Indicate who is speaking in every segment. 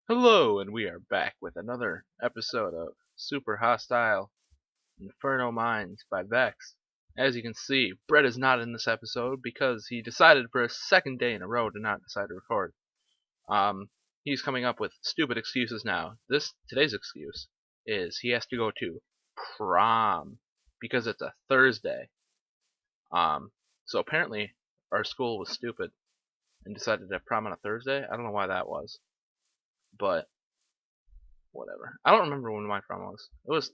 Speaker 1: Hello, and we are back with another episode of Super Hostile Inferno Minds by Vex. As you can see, Brett is not in this episode because he decided for a second day in a row to not decide to record. Um, he's coming up with stupid excuses now. Today's excuse is he has to go to prom because it's a Thursday. Um, so apparently our school was stupid and decided to have prom on a Thursday. I don't know why that was, but whatever. I don't remember when my prom was.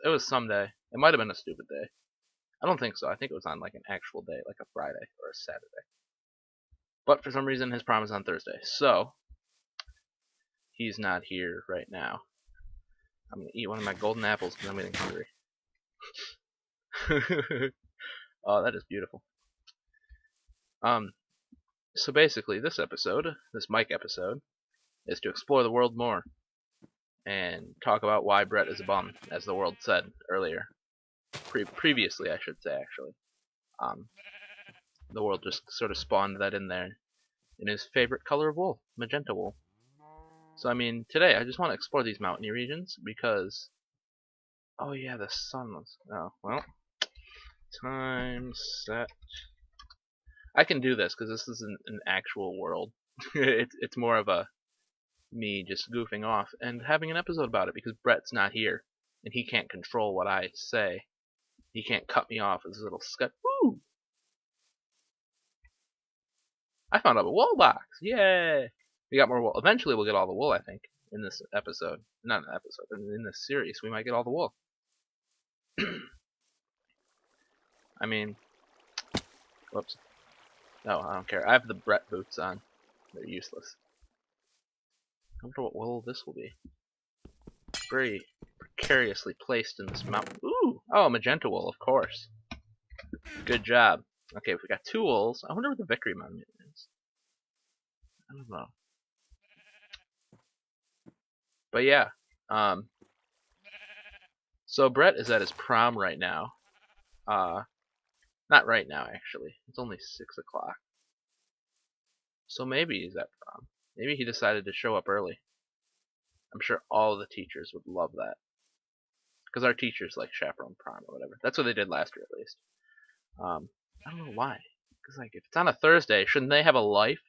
Speaker 1: It was some day. It might have been a stupid day. I don't think so. I think it was on like an actual day, like a Friday or a Saturday. But for some reason his prom is on Thursday. So he's not here right now. I'm gonna eat one of my golden apples because I'm getting hungry. Oh, that is beautiful. Um so basically this Mike episode, is to explore the world more and talk about why Brett is a bum, as the world said earlier. Previously, I should say, actually. Um, the world just sort of spawned that in there in his favorite color of wool, magenta wool. So I mean, today I just want to explore these mountainy regions because, oh yeah, the sun was, oh, well, time set. I can do this because this is an actual world. It's more of a me just goofing off and having an episode about it because Brett's not here and he can't control what I say. He can't cut me off as a little scut. Woo! I found out a wool box. Yay! We got more wool. Eventually, we'll get all the wool. I think in this episode, not an episode, but in this series, we might get all the wool. I mean, whoops. No, I don't care. I have the Brett boots on. They're useless. I wonder what wool this will be. Very precariously placed in this mountain. Ooh! Oh, magenta wool, of course. Good job. Okay, we got two wools. I wonder what the victory monument is. I don't know. But yeah, so Brett is at his prom right now. Not right now, actually. It's only 6 o'clock. So maybe he's at prom. Maybe he decided to show up early. I'm sure all the teachers would love that. Because our teachers like chaperone prom or whatever. That's what they did last year, at least. I don't know why. Because like, if it's on a Thursday, shouldn't they have a life?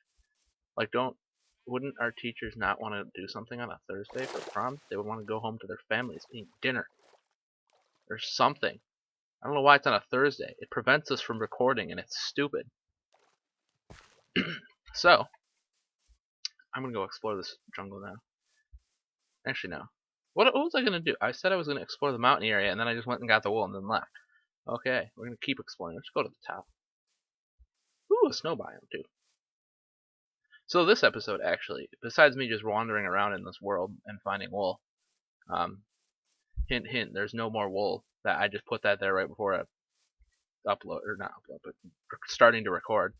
Speaker 1: Like, wouldn't our teachers not want to do something on a Thursday for prom? They would want to go home to their families, eat dinner, or something. I don't know why it's on a Thursday. It prevents us from recording, and it's stupid. So, I'm gonna go explore this jungle now. Actually, no. What was I gonna do? I said I was gonna explore the mountain area, and then I just went and got the wool and then left. Okay, we're gonna keep exploring. Let's go to the top. Ooh, a snow biome too. So this episode, actually, besides me just wandering around in this world and finding wool, hint hint, there's no more wool. That I just put that there right before I upload, or not upload, but starting to record.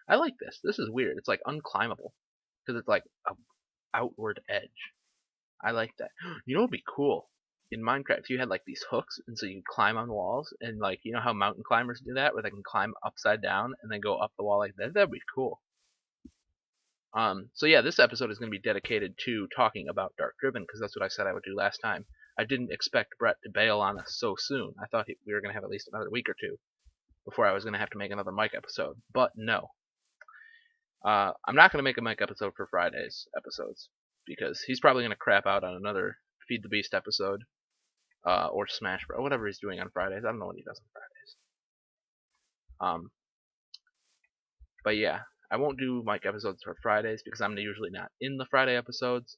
Speaker 1: I like this. This is weird. It's like unclimbable because it's like a outward edge. I like that. You know what would be cool? In Minecraft, if you had like these hooks, and so you could climb on walls, and like you know how mountain climbers do that, where they can climb upside down and then go up the wall like that. That'd be cool. So yeah, this episode is going to be dedicated to talking about Dark Driven because that's what I said I would do last time. I didn't expect Brett to bail on us so soon. I thought we were going to have at least another week or two before I was going to have to make another Mike episode, but no. I'm not going to make a Mike episode for Friday's episodes because he's probably going to crap out on another Feed the Beast episode, or Smash Bros, whatever he's doing on Fridays. I don't know what he does on Fridays. But yeah, I won't do Mike episodes for Fridays because I'm usually not in the Friday episodes.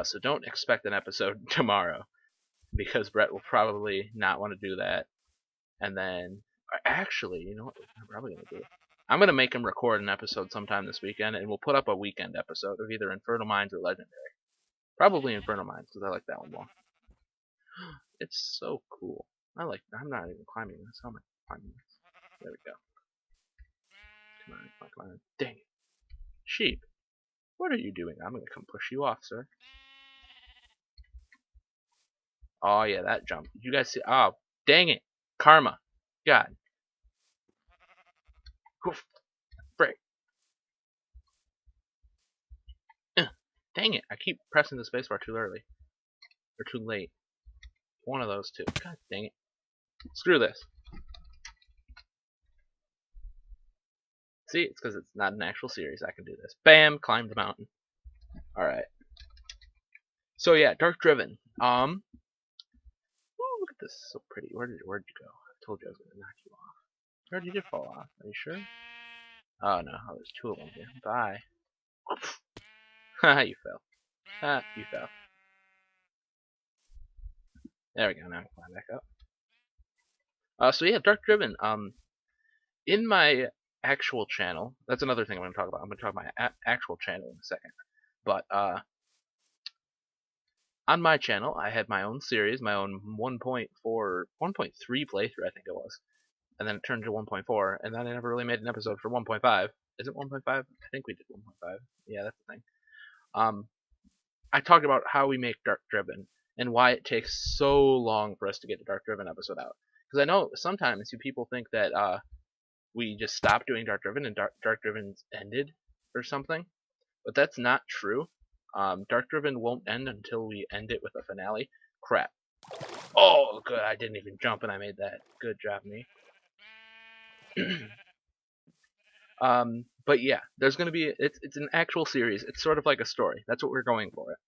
Speaker 1: So don't expect an episode tomorrow because Brett will probably not want to do that. And then, actually, you know what? I'm probably gonna do it. I'm gonna make him record an episode sometime this weekend, and we'll put up a weekend episode of either Infernal Minds or Legendary. Probably Infernal Minds because I like that one more. It's so cool. I'm not even climbing this. How am I climbing this? There we go. Come on. Dang it. Sheep. What are you doing? I'm gonna come push you off, sir. Oh yeah, that jump. Did you guys see? Oh, dang it. Karma. God. Frick. Dang it! I keep pressing the spacebar too early or too late. One of those two. God dang it! Screw this. See, it's because it's not an actual series. I can do this. Bam! Climb the mountain. All right. So yeah, Dark Driven. Ooh, look at this, so pretty. Where'd you go? I told you I was gonna knock you off. You already did fall off. Are you sure? Oh no, oh, there's two of them here. Bye. Haha, you fell. Ah, you fell. There we go. Now I can climb back up. So yeah, Dark Driven. In my actual channel, that's another thing I'm gonna talk about. I'm gonna talk about my actual channel in a second. But on my channel, I had my own series, my own 1.4, 1.3 playthrough, I think it was, and then it turned to 1.4, and then I never really made an episode for 1.5. Is it 1.5? I think we did 1.5. Yeah, that's the thing. I talked about how we make Dark Driven and why it takes so long for us to get a Dark Driven episode out. Because I know sometimes people think that we just stopped doing Dark Driven and Dark Driven's ended or something, but that's not true. Dark Driven won't end until we end it with a finale. Crap. Oh, good. I didn't even jump and I made that. Good job, me. But yeah, there's gonna be it's an actual series. It's sort of like a story. That's what we're going for it.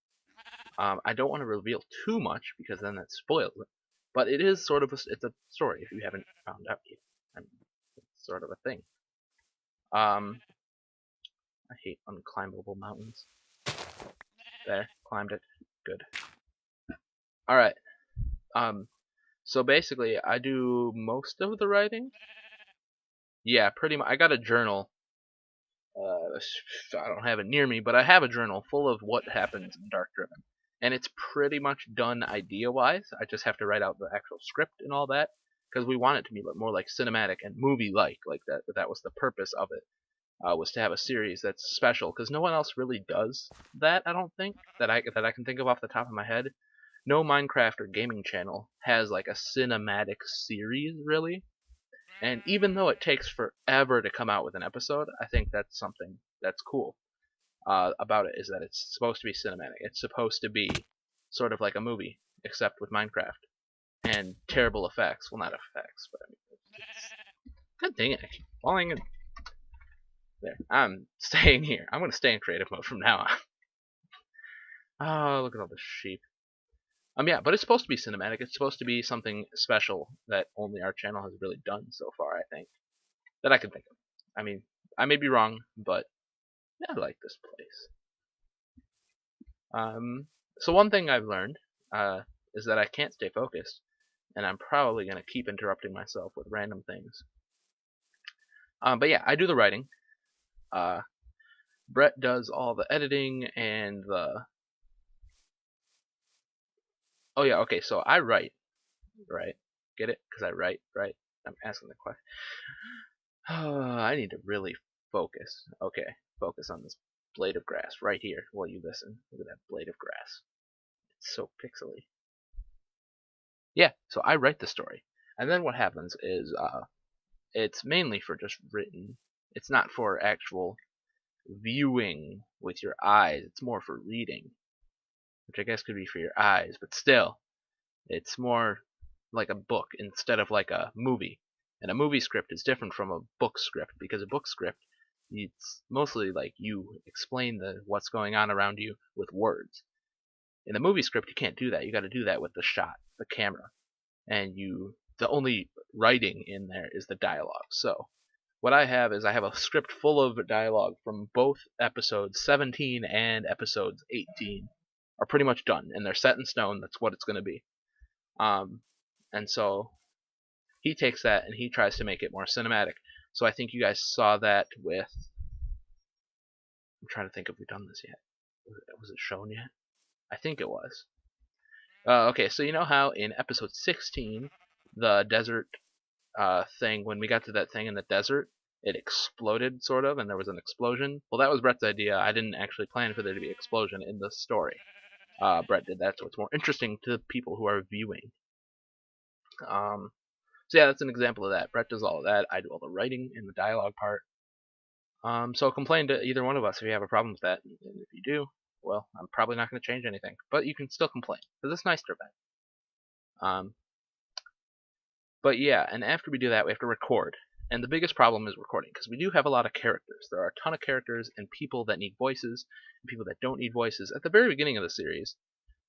Speaker 1: I don't want to reveal too much because then that spoils it. But it is sort of it's a story if you haven't found out yet. I mean, it's sort of a thing. I hate unclimbable mountains. There, climbed it. Good. All right. So basically, I do most of the writing. Yeah, pretty much. I got a journal. I don't have it near me, but I have a journal full of what happens in Dark Driven, and it's pretty much done idea-wise. I just have to write out the actual script and all that because we want it to be more like cinematic and movie-like, like that. That was the purpose of it. Was to have a series that's special because no one else really does that. I don't think that I can think of off the top of my head. No Minecraft or gaming channel has like a cinematic series really. And even though it takes forever to come out with an episode, I think that's something that's cool about it is that it's supposed to be cinematic. It's supposed to be sort of like a movie, except with Minecraft and terrible effects. Well, not effects, but I mean, God dang it! I keep falling in. There, I'm staying here. I'm gonna stay in creative mode from now on. Oh, look at all the sheep. Yeah, but it's supposed to be cinematic. It's supposed to be something special that only our channel has really done so far, I think. That I can think of. I mean, I may be wrong, but yeah, I like this place. So one thing I've learned is that I can't stay focused, and I'm probably going to keep interrupting myself with random things. But yeah, I do the writing. Brett does all the editing and the... Oh yeah, okay, so I write, right? Get it? Because I write, right? I'm asking the question. I need to really focus. Okay, focus on this blade of grass right here while you listen. Look at that blade of grass. It's so pixely. Yeah, so I write the story. And then what happens is it's mainly for just written. It's not for actual viewing with your eyes. It's more for reading, which I guess could be for your eyes, but still, it's more like a book instead of like a movie. And a movie script is different from a book script because a book script, it's mostly like you explain what's going on around you with words. In a movie script, you can't do that. You got to do that with the shot, the camera, and the only writing in there is the dialogue. So what I have is I have a script full of dialogue from both episodes 17 and episodes 18 are pretty much done, and they're set in stone. That's what it's going to be. And so he takes that and he tries to make it more cinematic. So I think you guys saw that with... I'm trying to think if we've done this yet. Was it shown yet? I think it was. Okay, so you know how in episode 16, the desert thing, when we got to that thing in the desert, it exploded, sort of, and there was an explosion? Well, that was Brett's idea. I didn't actually plan for there to be an explosion in the story. Brett did that, so it's more interesting to people who are viewing. So yeah, that's an example of that. Brett does all of that. I do all the writing and the dialogue part. So complain to either one of us if you have a problem with that. And if you do, well, I'm probably not going to change anything. But you can still complain, because it's nice to vent. But yeah, and after we do that, we have to record. And the biggest problem is recording, because we do have a lot of characters. There are a ton of characters and people that need voices, and people that don't need voices. At the very beginning of the series,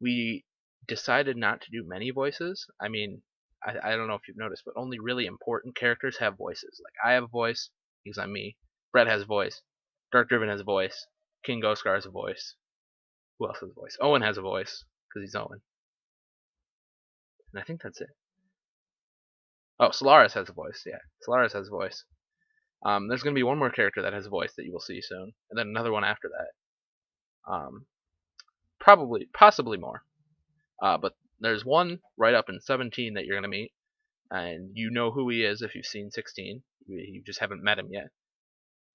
Speaker 1: we decided not to do many voices. I mean, I don't know if you've noticed, but only really important characters have voices. Like, I have a voice, because I'm me. Brett has a voice. Dark Driven has a voice. King Ghostkar has a voice. Who else has a voice? Owen has a voice, because he's Owen. And I think that's it. Oh, Solaris has a voice. Yeah, Solaris has a voice. There's going to be one more character that has a voice that you will see soon, and then another one after that. Possibly more. But there's one right up in 17 that you're going to meet, and you know who he is if you've seen 16. You just haven't met him yet.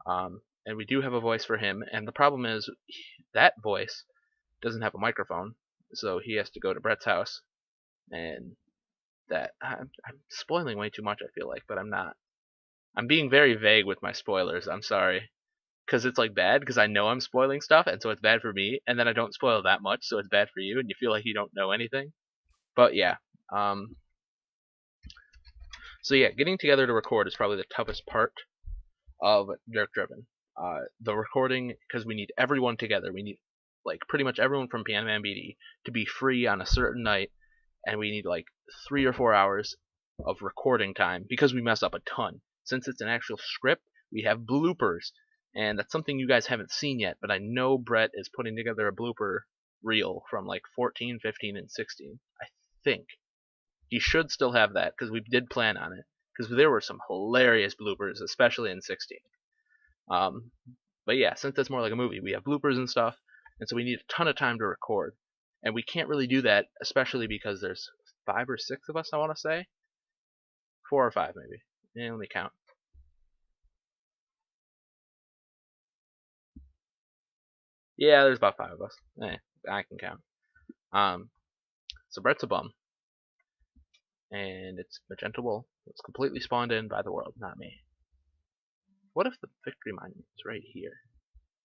Speaker 1: And we do have a voice for him, and the problem is that voice doesn't have a microphone, so he has to go to Brett's house, and that I'm spoiling way too much, I feel like, but I'm not. I'm being very vague with my spoilers. I'm sorry, because it's like bad because I know I'm spoiling stuff, and so it's bad for me, and then I don't spoil that much, so it's bad for you, and you feel like you don't know anything. But yeah, so yeah, getting together to record is probably the toughest part of Dark Driven. The recording, because we need everyone together. We need like pretty much everyone from Piano Man BD to be free on a certain night, and we need like 3 or 4 hours of recording time because we mess up a ton. Since it's an actual script, we have bloopers, and that's something you guys haven't seen yet, but I know Brett is putting together a blooper reel from like 14, 15, and 16. I think he should still have that because we did plan on it, because there were some hilarious bloopers, especially in 16. But yeah, since it's more like a movie, we have bloopers and stuff, and so we need a ton of time to record, and we can't really do that, especially because there's 5 or 6 of us, I want to say. 4 or 5 maybe. Yeah, let me count. Yeah, there's about 5 of us. I can count. So Brett's a bum, and it's Magenta Wool. It's completely spawned in by the world, not me. What if the victory monument is right here?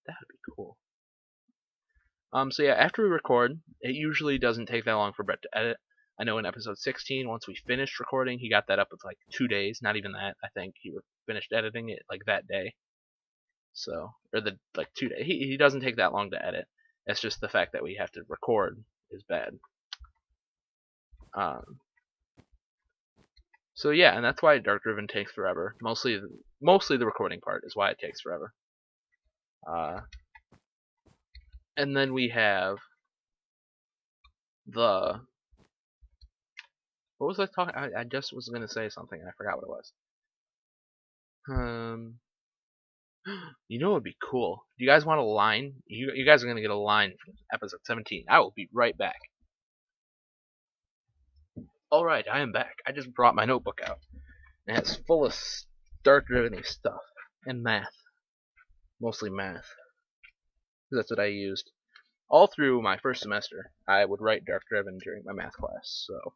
Speaker 1: That would be cool. So yeah, after we record, it usually doesn't take that long for Brett to edit. I know in episode 16, once we finished recording, he got that up with like 2 days. Not even that. I think he finished editing it like that day. So, or the like 2 days. He doesn't take that long to edit. It's just the fact that we have to record is bad. So yeah, and that's why Dark Driven takes forever. Mostly the recording part is why it takes forever. And then we have the what was I talking? I just was gonna say something and I forgot what it was. You know what would be cool? Do you guys want a line? You guys are gonna get a line from episode 17. I will be right back. Alright, I am back. I just brought my notebook out. And it's full of Dark Driven stuff. And math. Mostly math. That's what I used. All through my first semester, I would write Dark Driven during my math class, so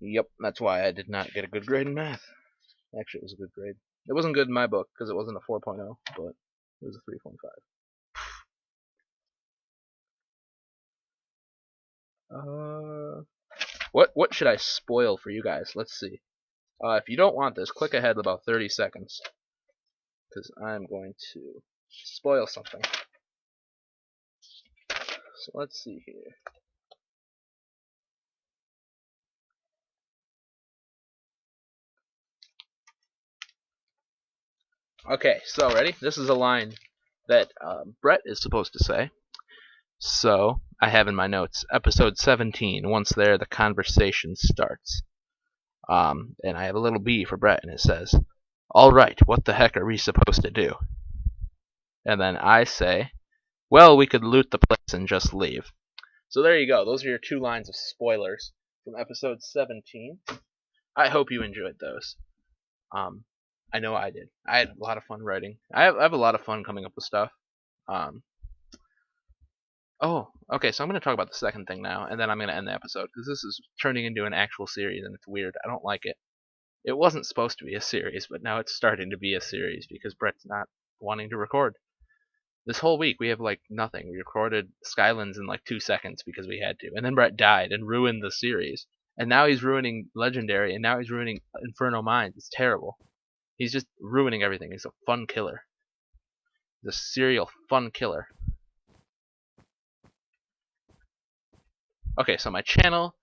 Speaker 1: yep, that's why I did not get a good grade in math. Actually, it was a good grade. It wasn't good in my book because it wasn't a 4.0, but it was a 3.5. What should I spoil for you guys? Let's see. If you don't want this, click ahead about 30 seconds, because I'm going to spoil something. So let's see here. Okay, so ready? This is a line that Brett is supposed to say. So I have in my notes, episode 17. Once there, the conversation starts. And I have a little B for Brett, and it says, "All right, what the heck are we supposed to do?" And then I say, "Well, we could loot the place and just leave." So there you go. Those are your 2 lines of spoilers from episode 17. I hope you enjoyed those. I know I did. I had a lot of fun writing. I have a lot of fun coming up with stuff. Oh, okay, so I'm going to talk about the second thing now, and then I'm going to end the episode, because this is turning into an actual series, and it's weird. I don't like it. It wasn't supposed to be a series, but now it's starting to be a series, because Brett's not wanting to record. This whole week we have like nothing. We recorded Skylands in like 2 seconds because we had to, and then Brett died and ruined the series. And now he's ruining Legendary, and now he's ruining Inferno Mines. It's terrible. He's just ruining everything. He's a fun killer. He's a serial fun killer. Okay, so my channel.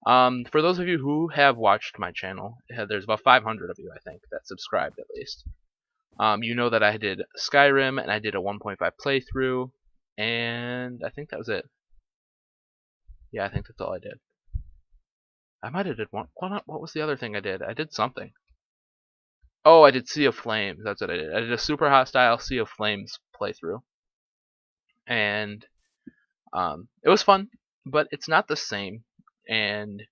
Speaker 1: For those of you who have watched my channel, there's about 500 of you, I think, that subscribed at least. You know that I did Skyrim, and I did a 1.5 playthrough, and I think that was it. Yeah, I think that's all I did. I might have did one. What was the other thing I did? I did something. Oh, I did Sea of Flames. That's what I did. I did a super hostile Sea of Flames playthrough, and it was fun, but it's not the same. And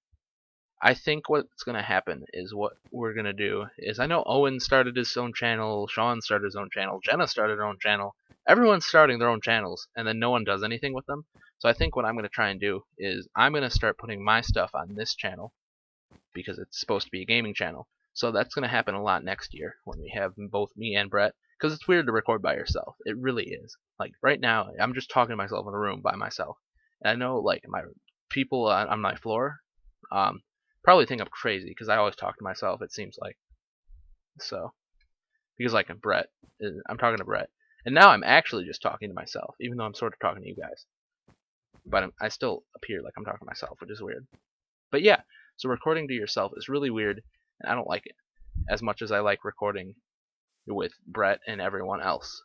Speaker 1: I think what's gonna happen is what we're gonna do is I know Owen started his own channel, Sean started his own channel, Jenna started her own channel. Everyone's starting their own channels, and then no one does anything with them. So I think what I'm gonna try and do is I'm gonna start putting my stuff on this channel because it's supposed to be a gaming channel. So that's gonna happen a lot next year when we have both me and Brett. Because it's weird to record by yourself. It really is. Like right now, I'm just talking to myself in a room by myself. And I know like my people on my floor probably think I'm crazy because I always talk to myself. It seems like so because like Brett, I'm talking to Brett, and now I'm actually just talking to myself, even though I'm sort of talking to you guys. But I still appear like I'm talking to myself, which is weird. But yeah, so recording to yourself is really weird, and I don't like it as much as I like recording with Brett and everyone else.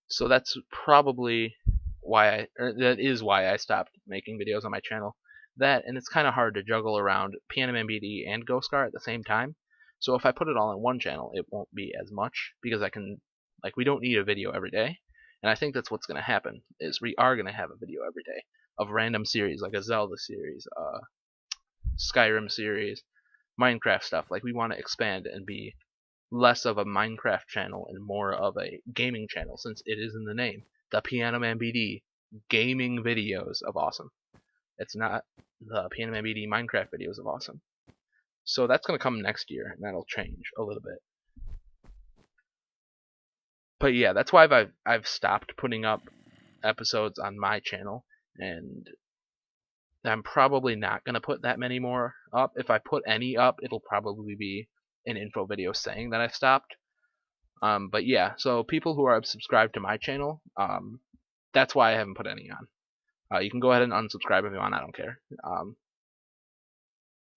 Speaker 1: So that's probably why that is why I stopped making videos on my channel. That, and it's kind of hard to juggle around PNMBD and Ghostgar at the same time. So if I put it all on one channel, it won't be as much because I can, like, we don't need a video every day. And I think that's what's going to happen is we are going to have a video every day of random series like a Zelda series, Skyrim series, Minecraft stuff. Like we want to expand and be less of a Minecraft channel and more of a gaming channel since it is in the name. The Piano Man BD gaming videos of awesome. It's not the Piano Man BD Minecraft videos of awesome. So that's going to come next year and that'll change a little bit. But yeah, that's why I've stopped putting up episodes on my channel, and I'm probably not going to put that many more up. If I put any up, it'll probably be an info video saying that I've stopped. But yeah, so people who are subscribed to my channel, that's why I haven't put any on. You can go ahead and unsubscribe if you want. I don't care,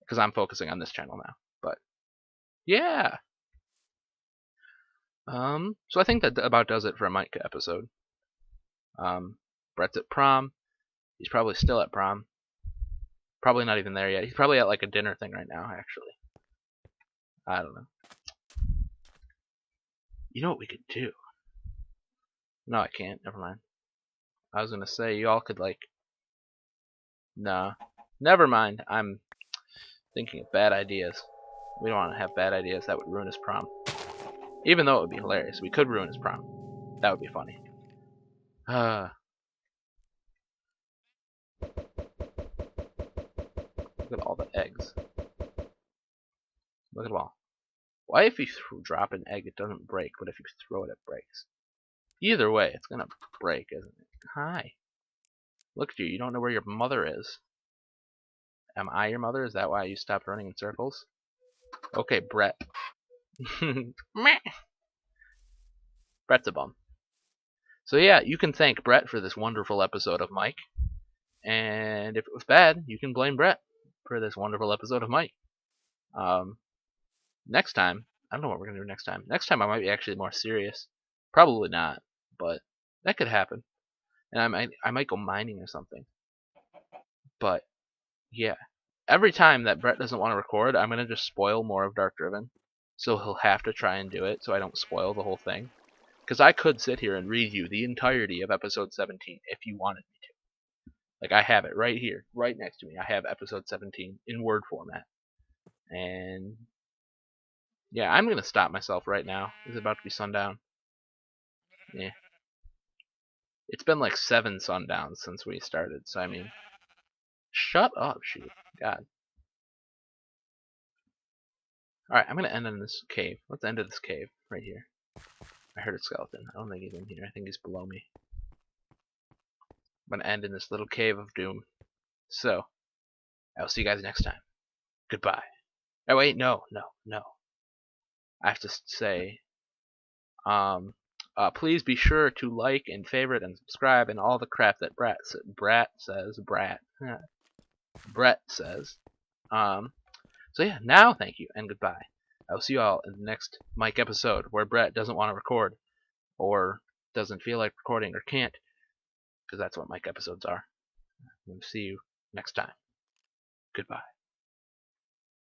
Speaker 1: because I'm focusing on this channel now. But yeah, so I think that about does it for a Micah episode. Brett's at prom. He's probably still at prom. Probably not even there yet. He's probably at like a dinner thing right now, actually. I don't know. You know what we could do? No, I can't. Never mind. I was gonna say you all could like. Nah. Never mind. I'm thinking of bad ideas. We don't want to have bad ideas. That would ruin his prom. Even though it would be hilarious, we could ruin his prom. That would be funny. Look at all the eggs. Look at them all. Why if you drop an egg it doesn't break, but if you throw it it breaks? Either way, it's gonna break, isn't it? Hi. Look at you. You don't know where your mother is. Am I your mother? Is that why you stopped running in circles? Okay, Brett. Brett's a bum. So yeah, you can thank Brett for this wonderful episode of Mike. And if it was bad, you can blame Brett for this wonderful episode of Mike. Next time, I don't know what we're gonna do next time. Next time I might be actually more serious. Probably not, but that could happen. And I might go mining or something. But yeah, every time that Brett doesn't want to record, I'm gonna just spoil more of Dark Driven. So he'll have to try and do it, so I don't spoil the whole thing. Because I could sit here and read you the entirety of episode 17 if you wanted me to. Like I have it right here, right next to me. I have episode 17 in Word format. And yeah, I'm gonna stop myself right now. It's about to be sundown. Yeah. It's been like 7 sundowns since we started, so I mean, shut up, shoot. God. Alright, I'm gonna end in this cave. Let's end in this cave right here. I heard a skeleton. I don't think he's in here. I think he's below me. I'm gonna end in this little cave of doom. So, I will see you guys next time. Goodbye. Oh wait, no. I have to say, please be sure to like and favorite and subscribe and all the crap that Brett says. So yeah, now thank you and goodbye. I will see you all in the next Mike episode where Brett doesn't want to record or doesn't feel like recording or can't, because that's what Mike episodes are. We'll see you next time. Goodbye.